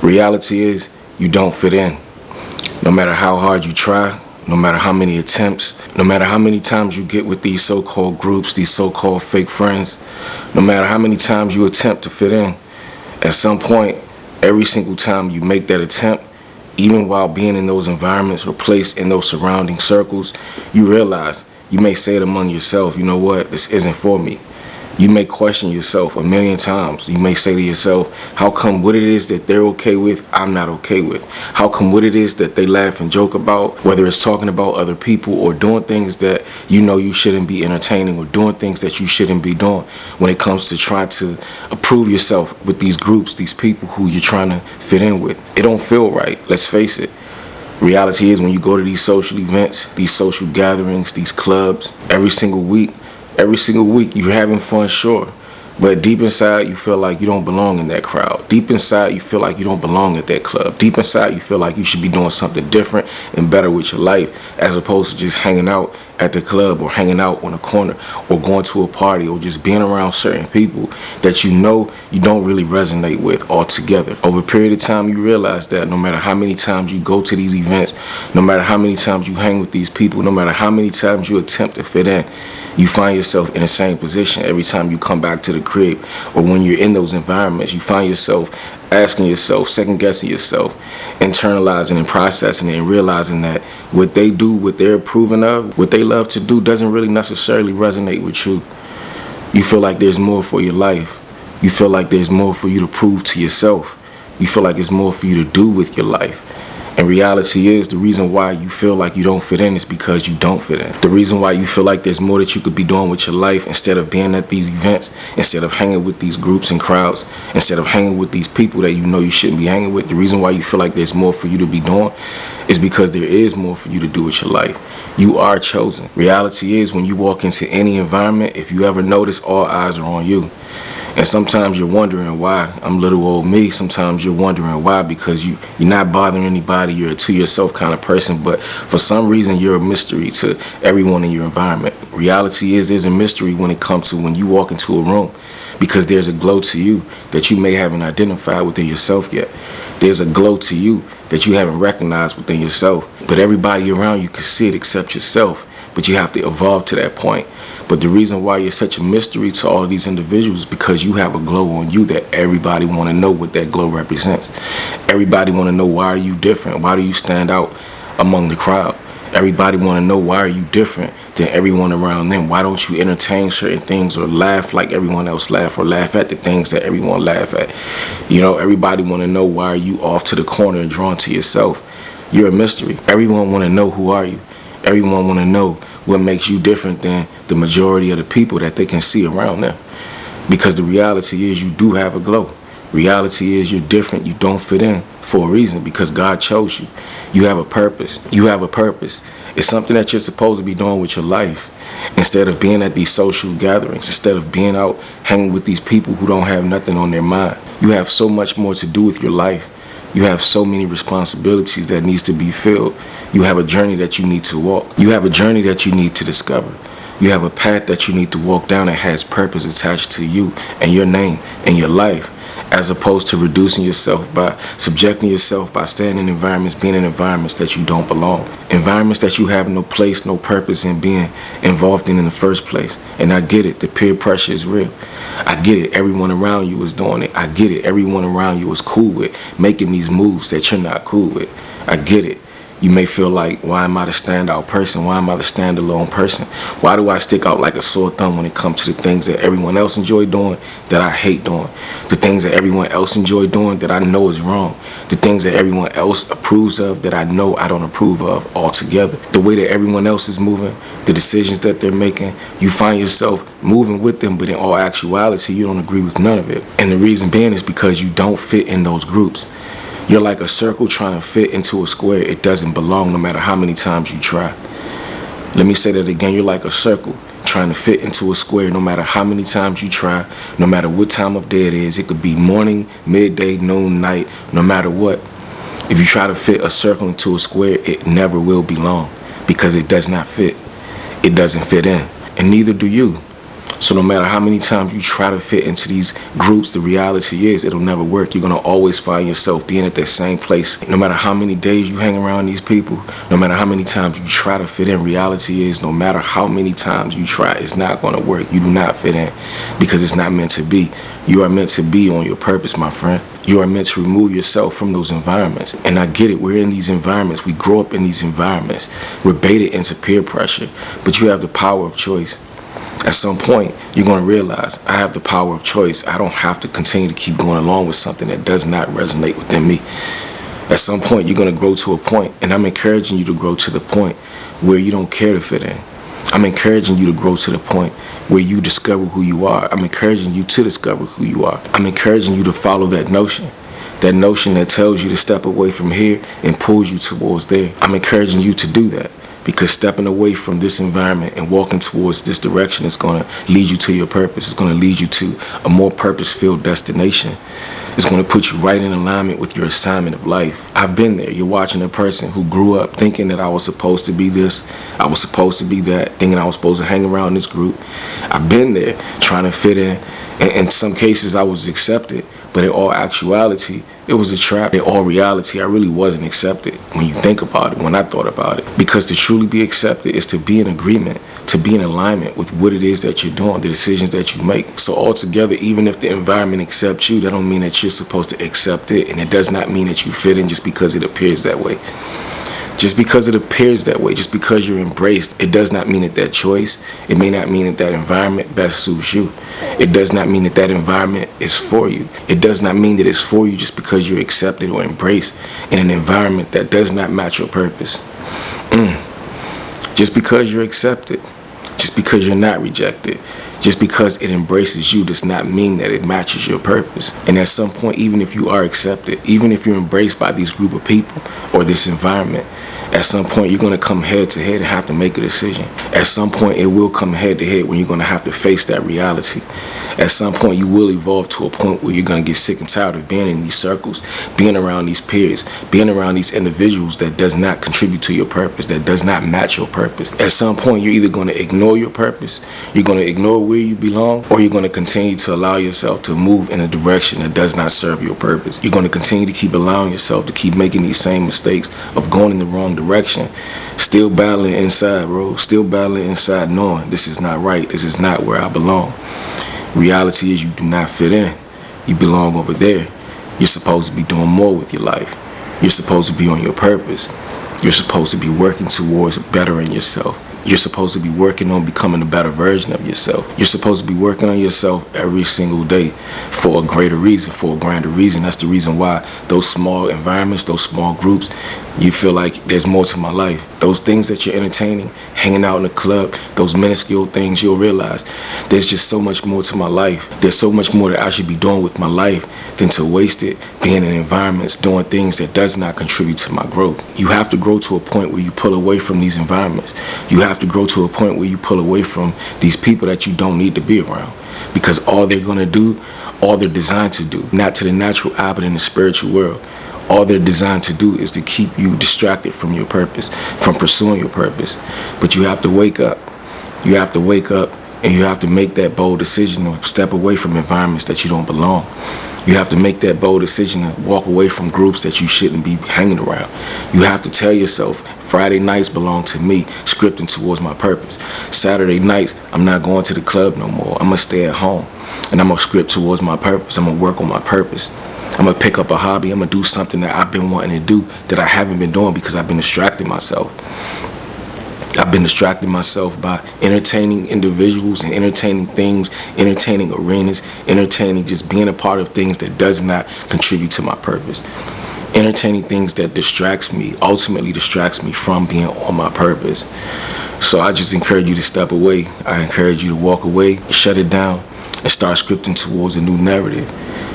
Reality is you don't fit in. No matter how hard you try, no matter how many attempts, no matter how many times you get with these so-called groups, these so-called fake friends, no matter how many times you attempt to fit in, at some point, every single time you make that attempt, even while being in those environments or placed in those surrounding circles, you realize, you may say it among yourself, you know what, this isn't for me. You may question yourself a million times. You may say to yourself, how come what it is that they're okay with, I'm not okay with? How come what it is that they laugh and joke about, whether it's talking about other people or doing things that you know you shouldn't be entertaining or doing things that you shouldn't be doing when it comes to trying to approve yourself with these groups, these people who you're trying to fit in with. It don't feel right, let's face it. Reality is when you go to these social events, these social gatherings, these clubs, every single week you're having fun, sure, but deep inside you feel like you don't belong in that crowd. Deep inside you feel like you don't belong at that club. Deep inside you feel like you should be doing something different and better with your life, as opposed to just hanging out at the club or hanging out on a corner or going to a party or just being around certain people that you know you don't really resonate with altogether. Over a period of time, you realize that no matter how many times you go to these events, no matter how many times you hang with these people, no matter how many times you attempt to fit in, you find yourself in the same position every time you come back to the crib, or when you're in those environments, you find yourself asking yourself, second guessing yourself, internalizing and processing it and realizing that what they do, what they're approving of, what they love to do doesn't really necessarily resonate with you. You feel like there's more for your life. You feel like there's more for you to prove to yourself. You feel like there's more for you to do with your life. And reality is, the reason why you feel like you don't fit in is because you don't fit in. The reason why you feel like there's more that you could be doing with your life instead of being at these events, instead of hanging with these groups and crowds, instead of hanging with these people that you know you shouldn't be hanging with, the reason why you feel like there's more for you to be doing is because there is more for you to do with your life. You are chosen. Reality is, when you walk into any environment, if you ever notice, all eyes are on you. And sometimes you're wondering why. I'm little old me. Sometimes you're wondering why, because you're not bothering anybody. You're a to yourself kind of person, but for some reason you're a mystery to everyone in your environment. Reality is, there's a mystery when it comes to when you walk into a room, because there's a glow to you that you may haven't identified within yourself yet. There's a glow to you that you haven't recognized within yourself, but everybody around you can see it except yourself, but you have to evolve to that point. But the reason why you're such a mystery to all of these individuals is because you have a glow on you that everybody want to know what that glow represents. Everybody want to know, why are you different? Why do you stand out among the crowd? Everybody want to know, why are you different than everyone around them? Why don't you entertain certain things or laugh like everyone else laugh, or laugh at the things that everyone laugh at? You know, everybody want to know, why are you off to the corner and drawn to yourself? You're a mystery. Everyone want to know, who are you? Everyone want to know what makes you different than the majority of the people that they can see around them. Because the reality is, you do have a glow. Reality is, you're different. You don't fit in for a reason, because God chose you. You have a purpose. You have a purpose. It's something that you're supposed to be doing with your life. Instead of being at these social gatherings, instead of being out hanging with these people who don't have nothing on their mind. You have so much more to do with your life. You have so many responsibilities that needs to be filled. You have a journey that you need to walk. You have a journey that you need to discover. You have a path that you need to walk down that has purpose attached to you and your name and your life, as opposed to reducing yourself by subjecting yourself by staying in environments, being in environments that you don't belong. Environments that you have no place, no purpose in being involved in the first place. And I get it, the peer pressure is real. I get it, everyone around you is doing it. I get it, everyone around you is cool with making these moves that you're not cool with. I get it. You may feel like, why am I the standout person? Why am I the standalone person? Why do I stick out like a sore thumb when it comes to the things that everyone else enjoy doing that I hate doing? The things that everyone else enjoy doing that I know is wrong. The things that everyone else approves of that I know I don't approve of altogether. The way that everyone else is moving, the decisions that they're making, you find yourself moving with them, but in all actuality, you don't agree with none of it. And the reason being is because you don't fit in those groups. You're like a circle trying to fit into a square. It doesn't belong no matter how many times you try. Let me say that again. You're like a circle trying to fit into a square no matter how many times you try, no matter what time of day it is. It could be morning, midday, noon, night, no matter what. If you try to fit a circle into a square, it never will belong because it does not fit. It doesn't fit in, and neither do you. So no matter how many times you try to fit into these groups, the reality is it'll never work. You're going to always find yourself being at that same place. No matter how many days you hang around these people, no matter how many times you try to fit in, reality is no matter how many times you try, it's not going to work. You do not fit in because it's not meant to be. You are meant to be on your purpose, my friend. You are meant to remove yourself from those environments. And I get it. We're in these environments. We grow up in these environments. We're baited into peer pressure. But you have the power of choice. At some point, you're going to realize I have the power of choice. I don't have to continue to keep going along with something that does not resonate within me. At some point, you're going to grow to a point, and I'm encouraging you to grow to the point where you don't care to fit in. I'm encouraging you to grow to the point where you discover who you are. I'm encouraging you to discover who you are. I'm encouraging you to follow that notion that tells you to step away from here and pulls you towards there. I'm encouraging you to do that. Because stepping away from this environment and walking towards this direction is going to lead you to your purpose. It's going to lead you to a more purpose-filled destination. It's going to put you right in alignment with your assignment of life. I've been there. You're watching a person who grew up thinking that I was supposed to be this, I was supposed to be that, thinking I was supposed to hang around this group. I've been there trying to fit in. And in some cases, I was accepted. But in all actuality, it was a trap. In all reality, I really wasn't accepted when you think about it, when I thought about it. Because to truly be accepted is to be in agreement, to be in alignment with what it is that you're doing, the decisions that you make. So altogether, even if the environment accepts you, that don't mean that you're supposed to accept it. And it does not mean that you fit in just because it appears that way. Just because it appears that way, just because you're embraced, it does not mean that that choice, it may not mean that that environment best suits you. It does not mean that that environment is for you. It does not mean that it's for you just because you're accepted or embraced in an environment that does not match your purpose. Just because you're accepted, just because you're not rejected, just because it embraces you does not mean that it matches your purpose. And at some point, even if you are accepted, even if you're embraced by this group of people or this environment, at some point you're going to come head to head and have to make a decision. At some point it will come head to head when you're going to have to face that reality. At some point you will evolve to a point where you're going to get sick and tired of being in these circles, being around these peers, being around these individuals that does not contribute to your purpose, that does not match your purpose. At some point you're either going to ignore your purpose, you're going to ignore where you belong, or you're going to continue to allow yourself to move in a direction that does not serve your purpose. You're going to continue to keep allowing yourself to keep making these same mistakes of going in the wrong direction, still battling inside, bro, still battling inside, knowing this is not right, this is not where I belong. Reality is you do not fit in. You belong over there. You're supposed to be doing more with your life. You're supposed to be on your purpose. You're supposed to be working towards bettering yourself. You're supposed to be working on becoming a better version of yourself. You're supposed to be working on yourself every single day for a greater reason, for a grander reason. That's the reason why those small environments, those small groups, you feel like there's more to my life. Those things that you're entertaining, hanging out in the club, those minuscule things, you'll realize there's just so much more to my life. There's so much more that I should be doing with my life than to waste it being in environments, doing things that does not contribute to my growth. You have to grow to a point where you pull away from these environments. You have to grow to a point where you pull away from these people that you don't need to be around. Because all they're going to do, all they're designed to do, not to the natural eye, but in the spiritual world, all they're designed to do is to keep you distracted from your purpose, from pursuing your purpose. But you have to wake up. You have to wake up and you have to make that bold decision to step away from environments that you don't belong. You have to make that bold decision to walk away from groups that you shouldn't be hanging around. You have to tell yourself, Friday nights belong to me, scripting towards my purpose. Saturday nights, I'm not going to the club no more. I'm going to stay at home and I'm going to script towards my purpose. I'm going to work on my purpose. I'm going to pick up a hobby. I'm going to do something that I've been wanting to do that I haven't been doing because I've been distracting myself. I've been distracting myself by entertaining individuals and entertaining things, entertaining arenas, entertaining just being a part of things that does not contribute to my purpose. Entertaining things that distracts me, ultimately distracts me from being on my purpose. So I just encourage you to step away. I encourage you to walk away, shut it down, and start scripting towards a new narrative.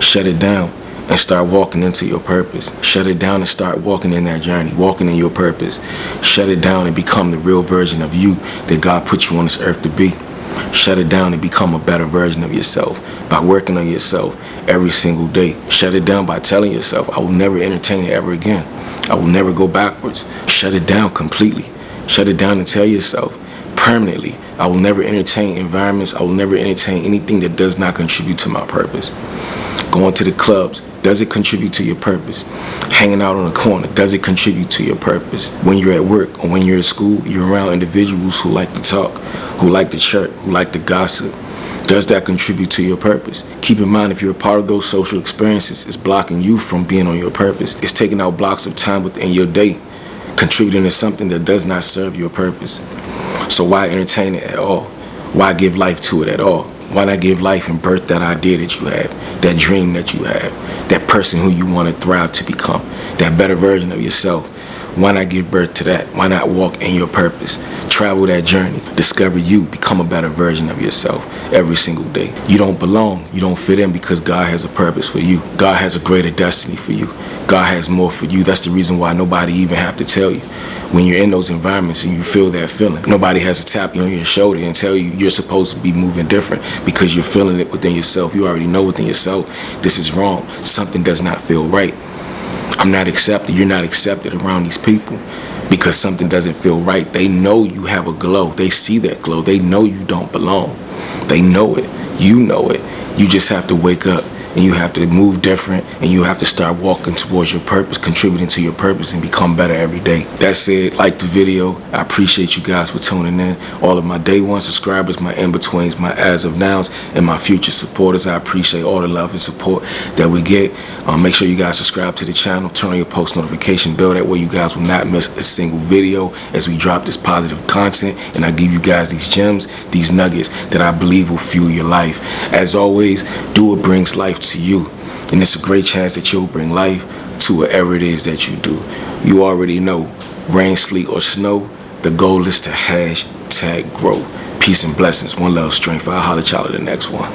Shut it down and start walking into your purpose. Shut it down and start walking in that journey, walking in your purpose. Shut it down and become the real version of you that God put you on this earth to be. Shut it down and become a better version of yourself by working on yourself every single day. Shut it down by telling yourself, I will never entertain it ever again. I will never go backwards. Shut it down completely. Shut it down and tell yourself permanently I will never entertain environments. I will never entertain anything that does not contribute to my purpose. Going to the clubs, does it contribute to your purpose? Hanging out on the corner, does it contribute to your purpose? When you're at work or when you're at school, you're around individuals who like to talk, who like to chirp, who like to gossip. Does that contribute to your purpose? Keep in mind, if you're a part of those social experiences, it's blocking you from being on your purpose. It's taking out blocks of time within your day, contributing to something that does not serve your purpose. So why entertain it at all? Why give life to it at all? Why not give life and birth that idea that you have, that dream that you have, that person who you want to thrive to become, that better version of yourself? Why not give birth to that? Why not walk in your purpose? Travel that journey. Discover you. Become a better version of yourself every single day. You don't belong. You don't fit in because God has a purpose for you. God has a greater destiny for you. God has more for you. That's the reason why nobody even have to tell you. When you're in those environments and you feel that feeling, nobody has to tap you on your shoulder and tell you you're supposed to be moving different because you're feeling it within yourself. You already know within yourself, this is wrong. Something does not feel right. I'm not accepted. You're not accepted around these people because something doesn't feel right. They know you have a glow. They see that glow. They know you don't belong. They know it. You know it. You just have to wake up and you have to move different and you have to start walking towards your purpose, contributing to your purpose and become better every day. That said, like the video. I appreciate you guys for tuning in. All of my day one subscribers, my in-betweens, my as of nows, and my future supporters. I appreciate all the love and support that we get. Make sure you guys subscribe to the channel, turn on your post notification bell. That way you guys will not miss a single video as we drop this positive content and I give you guys these gems, these nuggets that I believe will fuel your life. As always, do what brings life to you, and it's a great chance that you'll bring life to whatever it is that you do. You already know, rain, sleet, or snow, the goal is to #grow. Peace and blessings. One love, strength. I'll holler at y'all at the next one.